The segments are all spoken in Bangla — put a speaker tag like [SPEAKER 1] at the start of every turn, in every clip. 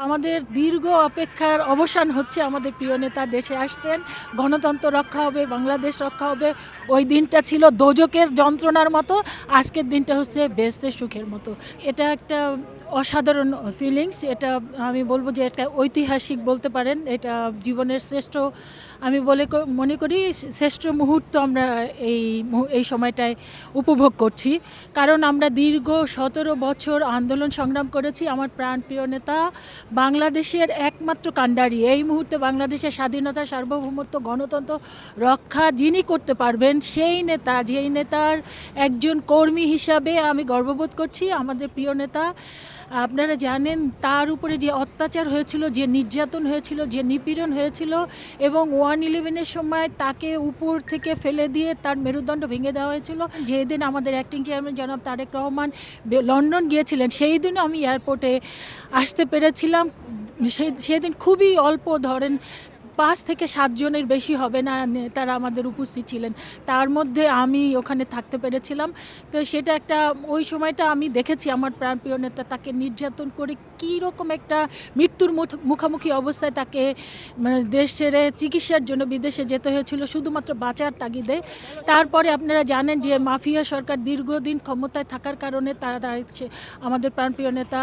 [SPEAKER 1] আমাদের দীর্ঘ অপেক্ষার অবসান হচ্ছে। আমাদের প্রিয় নেতা দেশে আসছেন, গণতন্ত্র রক্ষা হবে, বাংলাদেশ রক্ষা হবে। ওই দিনটা ছিল দোজকের যন্ত্রণার মতো, আজকের দিনটা হচ্ছে বেহেশতের সুখের মতো। এটা একটা অসাধারণ ফিলিংস। এটা আমি বলবো যে একটা ঐতিহাসিক বলতে পারেন। এটা জীবনের শ্রেষ্ঠ, আমি মনে করি শ্রেষ্ঠ মুহূর্ত আমরা এই সময়টায় উপভোগ করছি। কারণ আমরা দীর্ঘ 17 বছর আন্দোলন সংগ্রাম করেছি। আমার প্রাণপ্রিয় নেতা বাংলাদেশের একমাত্র কাণ্ডারি, এই মুহূর্তে বাংলাদেশের স্বাধীনতা, সার্বভৌমত্ব, গণতন্ত্র রক্ষা যিনি করতে পারবেন, সেই নেতা, যেই নেতার একজন কর্মী হিসাবে আমি গর্ববোধ করছি। আমাদের প্রিয় নেতা, আপনারা জানেন তার উপরে যে অত্যাচার হয়েছিল, যে নির্যাতন হয়েছিল, যে নিপীড়ন হয়েছিল, এবং 1/11-এর সময় তাকে উপর থেকে ফেলে দিয়ে তার মেরুদণ্ড ভেঙে দেওয়া হয়েছিল। যেদিন আমাদের অ্যাক্টিং চেয়ারম্যান জনাব তারেক রহমান লন্ডন গিয়েছিলেন, সেই দিনও আমি এয়ারপোর্টে আসতে পেরেছিলাম। সেদিন খুবই অল্প, ধরেন 5 থেকে 7 জনের বেশি হবে না তারা আমাদের উপস্থিত ছিলেন। তার মধ্যে আমি ওখানে থাকতে পেরেছিলাম। তো সেটা একটা, ওই সময়টা আমি দেখেছি আমার প্রাণপ্রিয় নেতা তাকে নির্যাতন করে কী রকম একটা মৃত্যুর মুখোমুখি অবস্থায় তাকে দেশ ছেড়ে চিকিৎসার জন্য বিদেশে যেতে হয়েছিল শুধুমাত্র বাঁচার তাগিদে। তারপরে আপনারা জানেন যে মাফিয়া সরকার দীর্ঘদিন ক্ষমতায় থাকার কারণে আমাদের প্রাণপ্রিয় নেতা,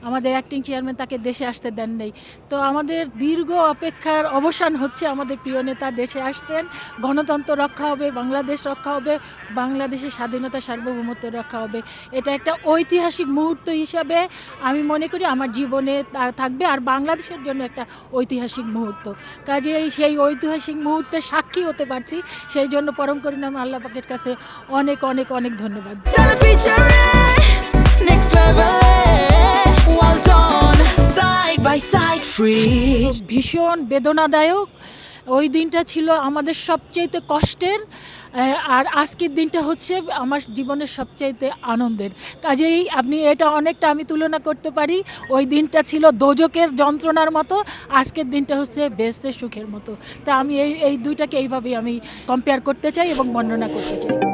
[SPEAKER 1] আমাদের অ্যাক্টিং চেয়ারম্যান তাকে দেশে আসতে দেন নাই। তো আমাদের দীর্ঘ অপেক্ষার অবসান হচ্ছে। আমাদের প্রিয় নেতা দেশে আসছেন, গণতন্ত্র রক্ষা হবে, বাংলাদেশ রক্ষা হবে, বাংলাদেশের স্বাধীনতা, সার্বভৌমত্ব রক্ষা হবে। এটা একটা ঐতিহাসিক মুহূর্ত হিসাবে আমি মনে করি আমার জীবনে থাকবে, আর বাংলাদেশের জন্য একটা ঐতিহাসিক মুহূর্ত। কাজেই সেই ঐতিহাসিক মুহূর্তে সাক্ষী হতে পারছি, সেই জন্য পরম করুণাময় আল্লাহ পাকের কাছে অনেক অনেক অনেক ধন্যবাদ। ভীষণ বেদনাদায়ক ওই দিনটা ছিল, আমাদের সবচাইতে কষ্টের। আর আজকের দিনটা হচ্ছে আমার জীবনের সবচাইতে আনন্দের। কাজেই আপনি এটা অনেকটা আমি তুলনা করতে পারি, ওই দিনটা ছিল দোজকের যন্ত্রণার মতো, আজকের দিনটা হচ্ছে বেহেশতের সুখের মতো। তা আমি এই দুইটাকে এইভাবেই আমি কম্পেয়ার করতে চাই এবং বর্ণনা করতে চাই।